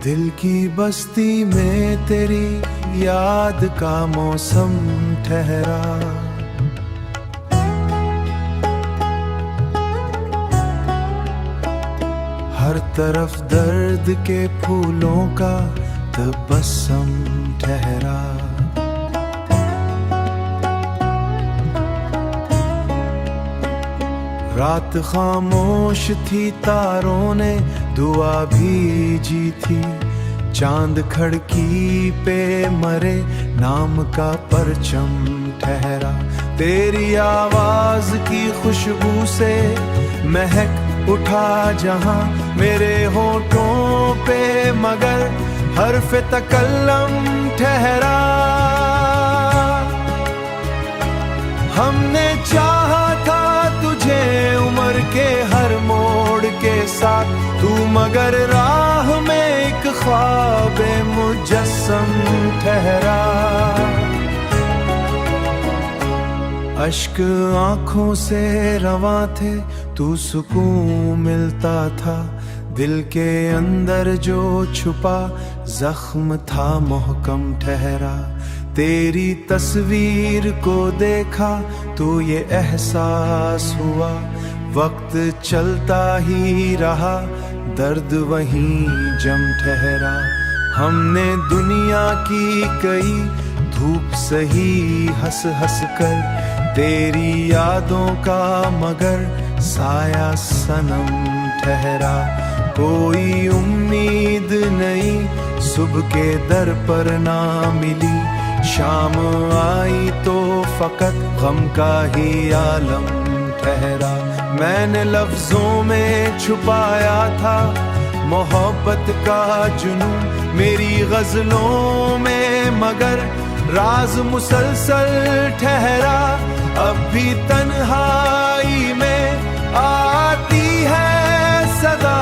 दिल की बस्ती में तेरी याद का मौसम ठहरा। हर तरफ दर्द के फूलों का तबस्सुम ठहरा। रात खामोश थी, तारों ने दुआ भीजी थी। चांद खिड़की पे मरे नाम का परचम ठहरा। तेरी आवाज की खुशबू से महक उठा जहां मेरे होठों पे, मगर हर्फ तकल्लम ठहरा। हमने चाहा था तुझे उम्र के हर मोड़ के साथ, तू मगर राह में एक ख्वाब मुजस्सम ठहरा। अश्क आंखों से रवा थे, तू सुकून मिलता था। दिल के अंदर जो छुपा जख्म था मोहकम ठहरा। तेरी तस्वीर को देखा तो ये एहसास हुआ, वक्त चलता ही रहा, दर्द वहीं जम ठहरा। हमने दुनिया की कई धूप सही हंस हंस कर, तेरी यादों का मगर साया सनम ठहरा। कोई उम्मीद नहीं सुबह के दर पर ना मिली, शाम आई तो फकत गम का ही आलम ठहरा। मैंने लफ्जों में छुपाया था मोहब्बत का जुनून मेरी गजलों में, मगर राज मुसलसल ठहरा। अब भी तन्हाई में आती है सदा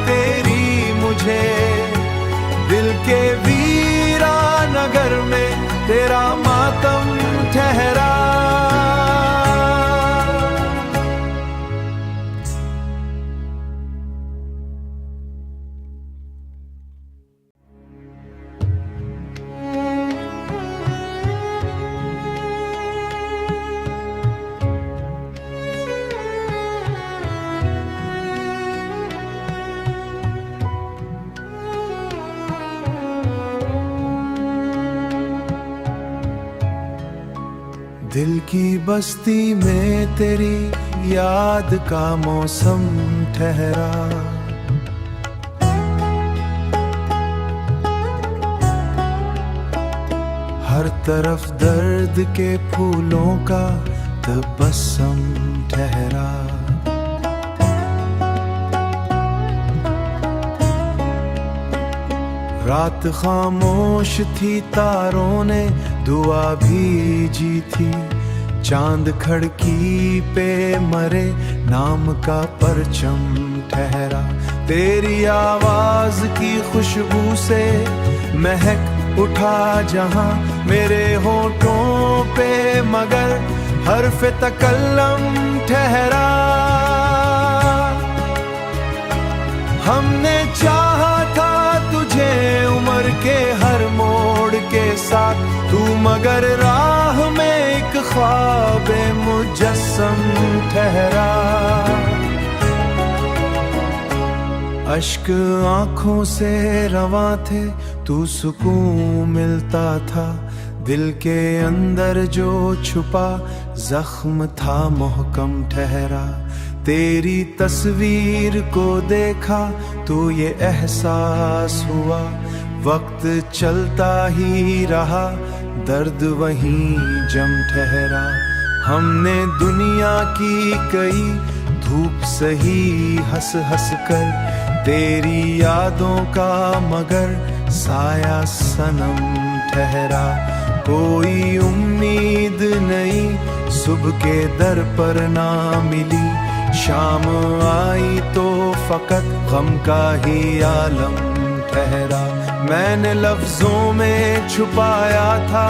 तेरी मुझे, दिल के वीरा नगर में तेरा मातम ठहरा। दिल की बस्ती में तेरी याद का मौसम ठहरा। हर तरफ दर्द के फूलों का तबस्सुम ठहरा। रात खामोश थी, तारों ने दुआ भीजी थी। चांद खिड़की पे मरे नाम का परचम ठहरा। तेरी आवाज की खुशबू से महक उठा जहां मेरे होठों पे, मगर हर्फ तकल्लम ठहरा। हमने चाहा था तुझे उम्र के हर मोड़ के साथ, तू मगर राह में एक ख्वाब मुजस्सम ठहरा। अश्क आंखों से रवा थे, तू सुकून मिलता था। दिल के अंदर जो छुपा जख्म था मोहकम ठहरा। तेरी तस्वीर को देखा तो ये एहसास हुआ, वक्त चलता ही रहा, दर्द वहीं जम ठहरा। हमने दुनिया की कई धूप सही हंस हंस कर, तेरी यादों का मगर साया सनम ठहरा। कोई उम्मीद नहीं सुबह के दर पर ना मिली, शाम आई तो फकत गम का ही आलम ठहरा। मैंने लफ्जों में छुपाया था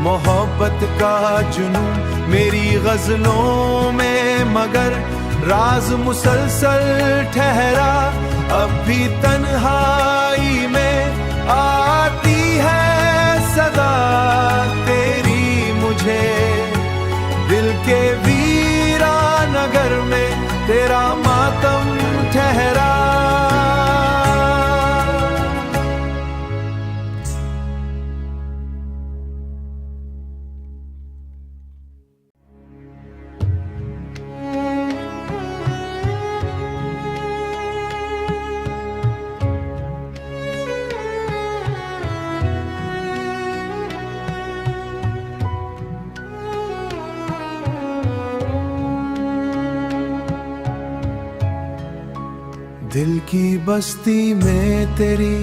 मोहब्बत का जुनून मेरी गजलों में, मगर राज मुसलसल ठहरा। अब भी तन्हाई में आती है सदा तेरी मुझे, दिल के वीरानगर में तेरा मातम ठहरा। दिल की बस्ती में तेरी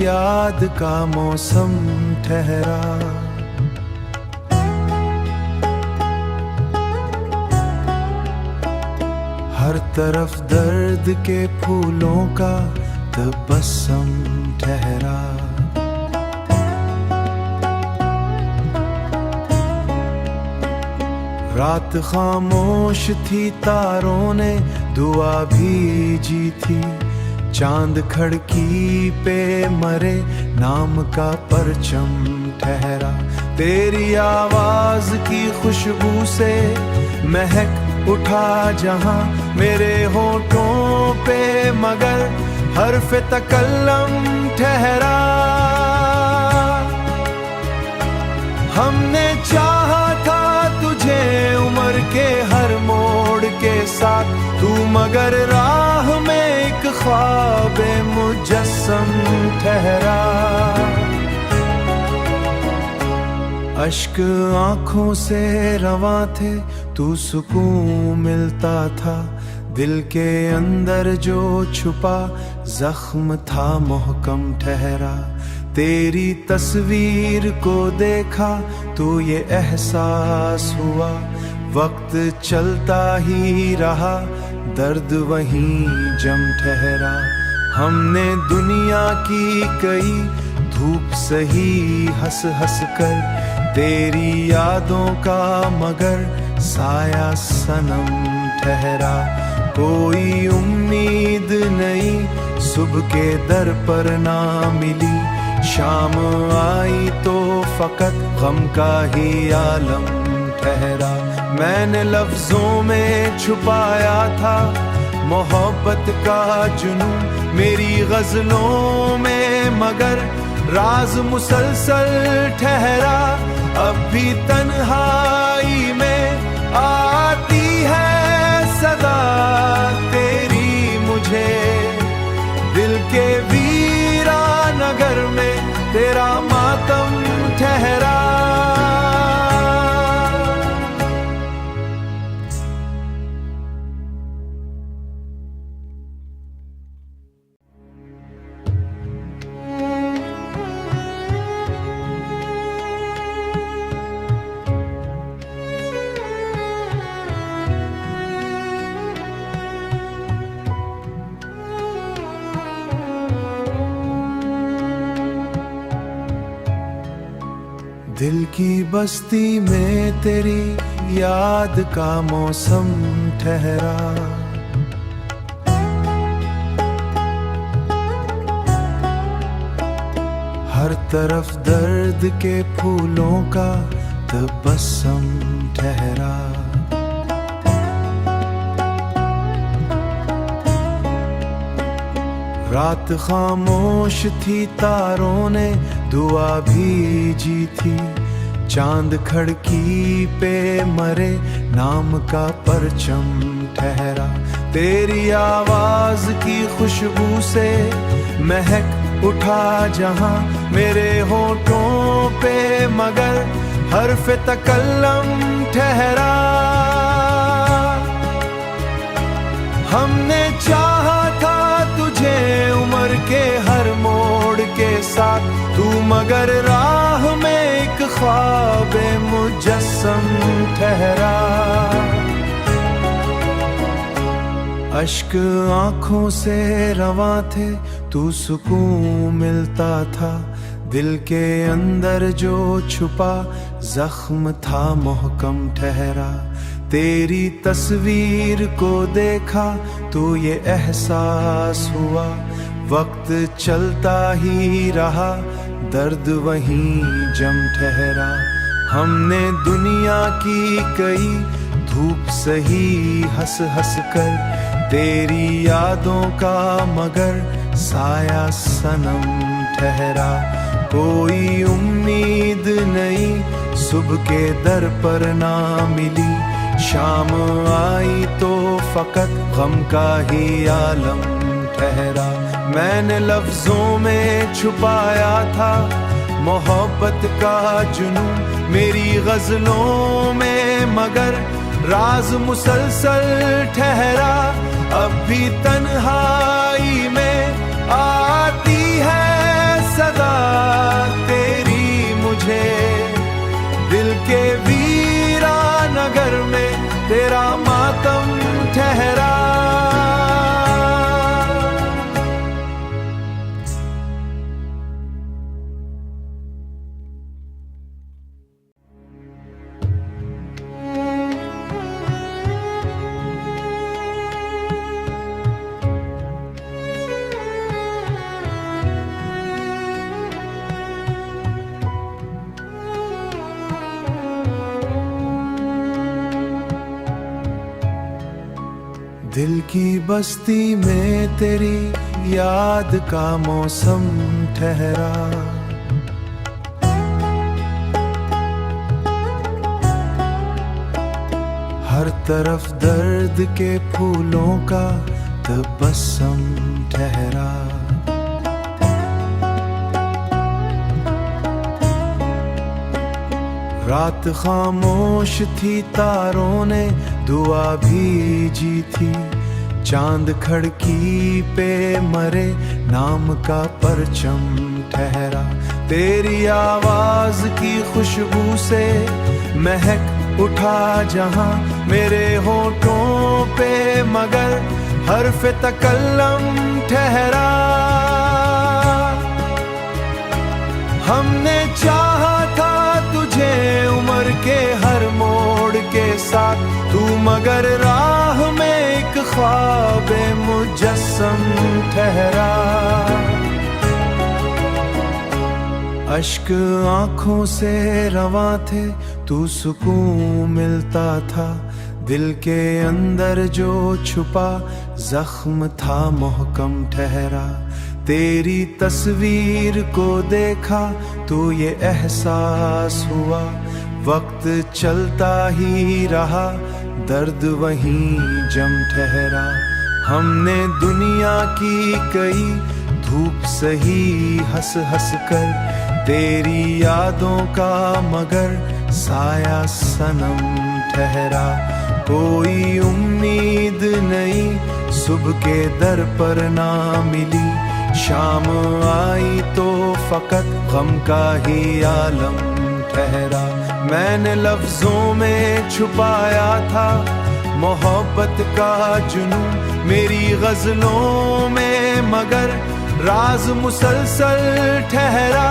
याद का मौसम ठहरा, हर तरफ दर्द के फूलों का तबस्सुम ठहरा। रात खामोश थी, तारों ने दुआ भीजी थी, चांद खिड़की पे मरे नाम का परचम ठहरा। तेरी आवाज की खुशबू से महक उठा जहां मेरे होठों पे, मगर हर्फ तकल्लम ठहरा। हमने चाहा था तुझे उम्र के हर मोड़ के साथ, तू मगर राह में एक ख्वाब मुजस्सम ठहरा। अश्क आंखों से रवा थे, तू सुकून मिलता था, दिल के अंदर जो छुपा जख्म था मुहकम ठहरा। तेरी तस्वीर को देखा तो ये एहसास हुआ, वक्त चलता ही रहा, दर्द वहीं जम ठहरा। हमने दुनिया की कई धूप सही हंस हंस कर, तेरी यादों का मगर साया सनम ठहरा। कोई उम्मीद नहीं सुबह के दर पर ना मिली, शाम आई तो फकत गम का ही आलम ठहरा। मैंने लफ्जों में छुपाया था मोहब्बत का जुनून मेरी गजलों में, मगर राज मुसलसल ठहरा। अब भी तन्हाई में आती है सदा तेरी मुझे, दिल के वीरानगर में तेरा मातम ठहरा। दिल की बस्ती में तेरी याद का मौसम ठहरा, हर तरफ दर्द के फूलों का तबस्सुम ठहरा। रात खामोश थी, तारों ने दुआ भीजी थी, चांद खिड़की पे मरे नाम का परचम ठहरा। तेरी आवाज की खुशबू से महक उठा जहां मेरे होठों पे, मगर हर्फ तकल्लम ठहरा। हमने चाहा था तुझे उम्र के हर मोड़ के साथ, तू मगर राह में एक ख्वाब मुजस्सम ठहरा। अश्क आंखों से रवा थे, तू सुकून मिलता था, दिल के अंदर जो छुपा जख्म था मुहकम ठहरा। तेरी तस्वीर को देखा तो ये एहसास हुआ, वक्त चलता ही रहा, दर्द वहीं जम ठहरा। हमने दुनिया की कई धूप सही हंस हंस कर, तेरी यादों का मगर साया सनम ठहरा। कोई उम्मीद नहीं सुबह के दर पर ना मिली, शाम आई तो फकत गम का ही आलम ठहरा। मैंने लफ्जों में छुपाया था मोहब्बत का जुनून, मेरी गजलों में मगर राज मुसलसल ठहरा। अब भी तन्हाई में आती है सदा तेरी मुझे, दिल के वीरा नगर में तेरा मातम ठहरा। दिल की बस्ती में तेरी याद का मौसम ठहरा। हर तरफ दर्द के फूलों का तबस्सुम ठहरा। रात खामोश थी, तारों ने दुआ भीजी थी, चांद खड़की पे मरे नाम का परचम ठहरा। तेरी आवाज की खुशबू से महक उठा जहां, मेरे होठों पे मगर हर्फ तकल्लम ठहरा। हमने चाहा था तुझे उम्र के हर मोड़ के साथ, तू मगर राह में एक ख्वाब मुजस्सम ठहरा। अश्क आंखों से रवा थे, तू सुकून मिलता था, दिल के अंदर जो छुपा जख्म था मोहकम ठहरा। तेरी तस्वीर को देखा तो ये एहसास हुआ, वक्त चलता ही रहा, दर्द वहीं जम ठहरा। हमने दुनिया की कई धूप सही हंस हंस कर, तेरी यादों का मगर साया सनम ठहरा। कोई उम्मीद नहीं सुबह के दर पर ना मिली, शाम आई तो फकत गम का ही आलम ठहरा। मैंने लफ्जों में छुपाया था मोहब्बत का जुनून, मेरी गजलों में मगर राज मुसलसल ठहरा।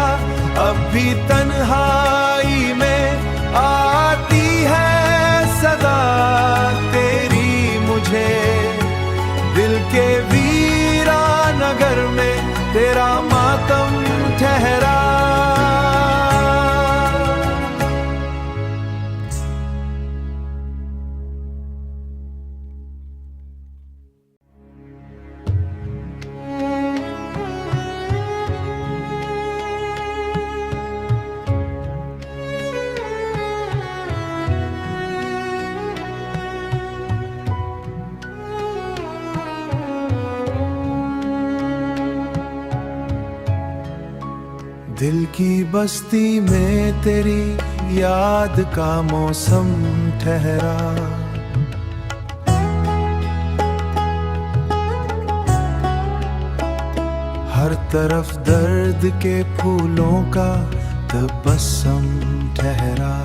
अब भी तन्हाई में आती है सदा तेरी मुझे, दिल के वीरा नगर में तेरा मातम ठहरा। दिल की बस्ती में तेरी याद का मौसम ठहरा। हर तरफ दर्द के फूलों का तबस्सुम ठहरा।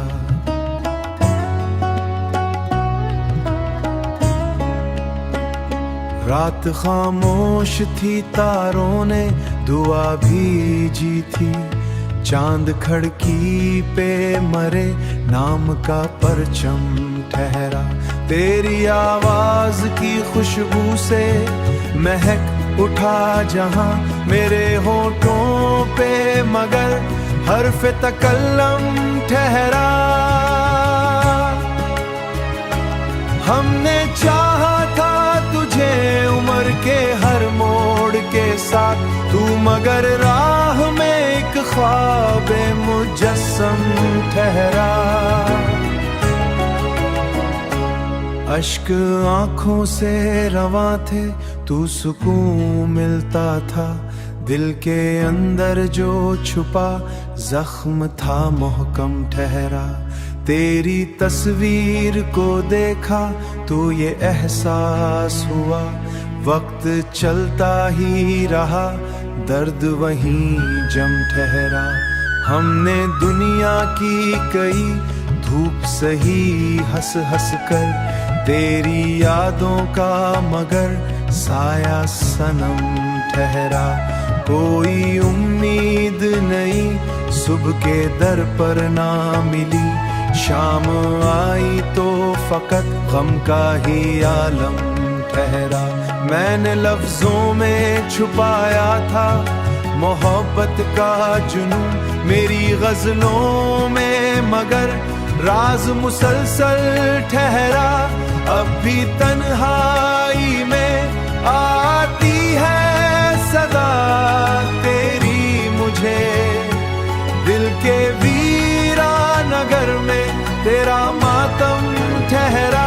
रात खामोश थी, तारों ने दुआ भीजी थी, चांद खड़की पे मरे नाम का परचम ठहरा। तेरी आवाज की खुशबू से महक उठा जहां मेरे होठों पे, मगर हर्फ तकल्लम ठहरा। हमने चाहा था तुझे उम्र के हर मोड़ के साथ, तू मगर राह में एक ख्वाब मुजस्सम ठहरा। अश्क आंखों से रवा थे, तू सुकून मिलता था, दिल के अंदर जो छुपा जख्म था मोहकम ठहरा। तेरी तस्वीर को देखा तो ये एहसास हुआ, वक्त चलता ही रहा, दर्द वहीं जम ठहरा। हमने दुनिया की कई धूप सही हंस हंस कर, तेरी यादों का मगर साया सनम ठहरा। कोई उम्मीद नहीं सुबह के दर पर ना मिली, शाम आई तो फकत गम का ही आलम ठहरा। मैंने लफ्जों में छुपाया था मोहब्बत का जुनून मेरी गजलों में, मगर राज मुसलसल ठहरा। अब भी तन्हाई में आती है सदा तेरी मुझे, दिल के वीरा नगर में तेरा मातम ठहरा।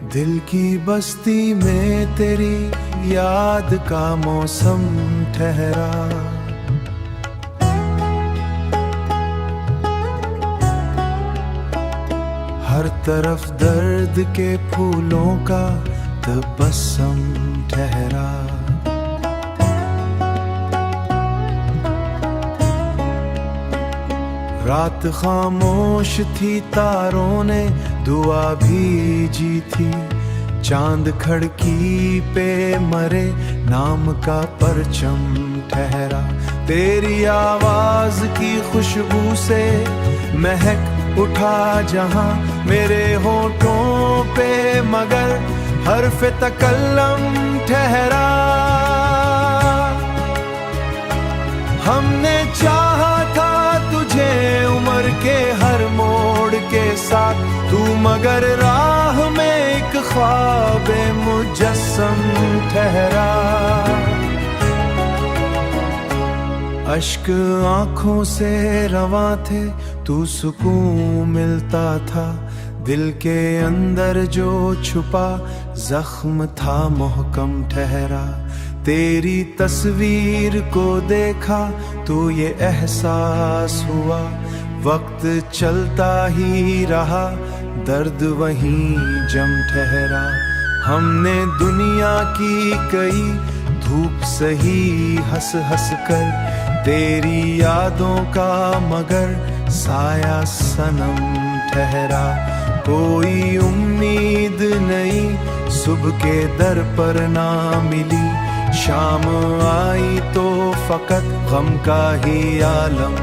दिल की बस्ती में तेरी याद का मौसम ठहरा। हर तरफ दर्द के फूलों का तबस्सुम ठहरा। रात खामोश थी, तारों ने दुआ भीजी थी, चांद खड़की पे मरे नाम का परचम ठहरा। तेरी आवाज की खुशबू से महक उठा जहां मेरे होठों पे, मगर हर्फ तकल्लम ठहरा। हमने चाहा था तुझे उम्र के हर मोड़ के साथ, तू मगर राह में एक ख्वाब मुजस्सम ठहरा। अश्क आंखों से रवा थे, तू सुकून मिलता था, दिल के अंदर जो छुपा जख्म था मोहकम ठहरा। तेरी तस्वीर को देखा तो ये एहसास हुआ, वक्त चलता ही रहा, दर्द वहीं जम ठहरा। हमने दुनिया की कई धूप सही हंस हंस कर, तेरी यादों का मगर साया सनम ठहरा। कोई उम्मीद नहीं सुबह के दर पर ना मिली, शाम आई तो फकत गम का ही आलम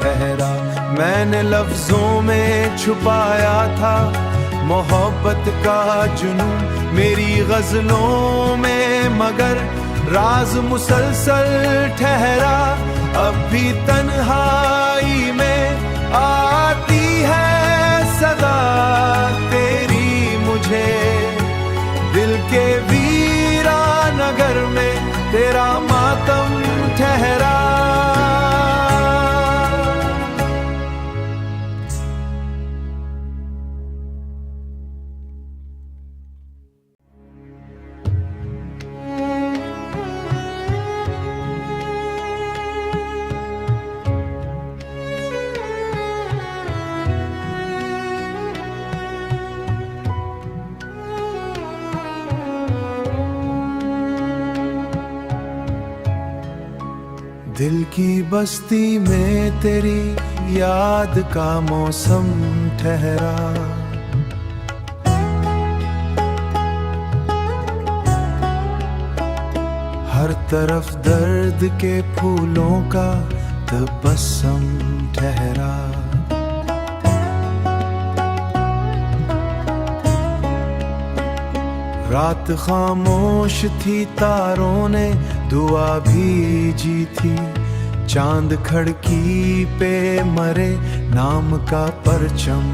ठहरा। मैंने लफ्जों में छुपाया था मोहब्बत का जुनून मेरी गजलों में, मगर राज मुसलसल ठहरा। अब भी तन्हाई में आती है सदा तेरी मुझे, दिल के वीरा नगर में तेरा मातम ठहरा। दिल की बस्ती में तेरी याद का मौसम ठहरा। हर तरफ दर्द के फूलों का तबस्सुम ठहरा। रात खामोश थी, तारों ने दुआ भीजी थी। चांद खिड़की पे मरे नाम का परचम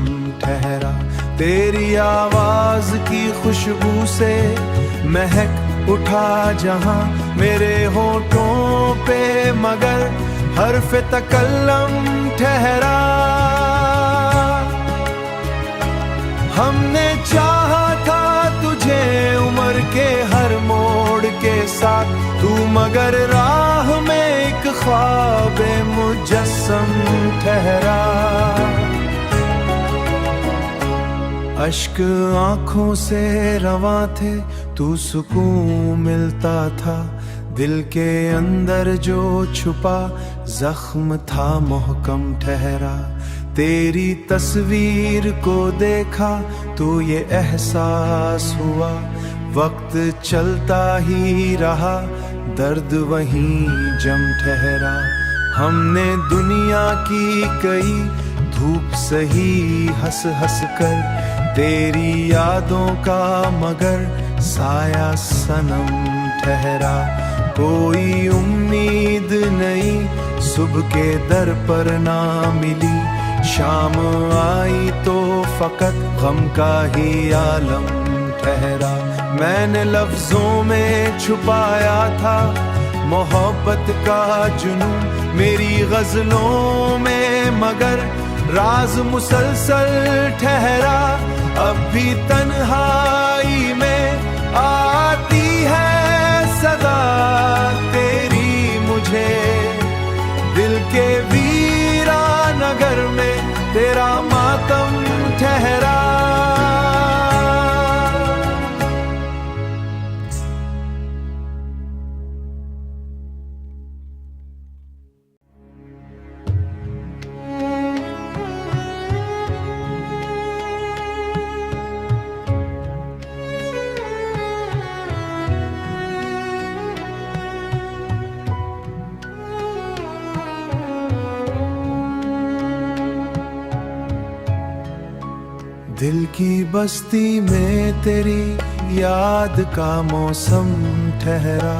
ठहरा। तेरी आवाज की खुशबू से महक उठा जहां मेरे होठों पे, मगर हर्फ तकल्लम ठहरा। हमने चाहा था तुझे उम्र के हर मोड़ के साथ, तू मगर राह में एक ख्वाब मुजस्सम ठहरा। अश्क आंखों से रवा थे, तू सुकून मिलता था। दिल के अंदर जो छुपा जख्म था मोहकम ठहरा। तेरी तस्वीर को देखा तो ये एहसास हुआ, वक्त चलता ही रहा, दर्द वहीं जम ठहरा। हमने दुनिया की कई धूप सही हंस हंस कर, तेरी यादों का मगर साया सनम ठहरा। कोई उम्मीद नहीं सुबह के दर पर ना मिली, शाम आई तो फकत गम का ही आलम ठहरा। मैंने लफ्जों में छुपाया था मोहब्बत का जुनून मेरी गजलों में, मगर राज मुसलसल ठहरा। अब भी तन्हाई में आती है सदा तेरी मुझे, दिल के वीरा नगर में तेरा मातम ठहरा। दिल की बस्ती में तेरी याद का मौसम ठहरा।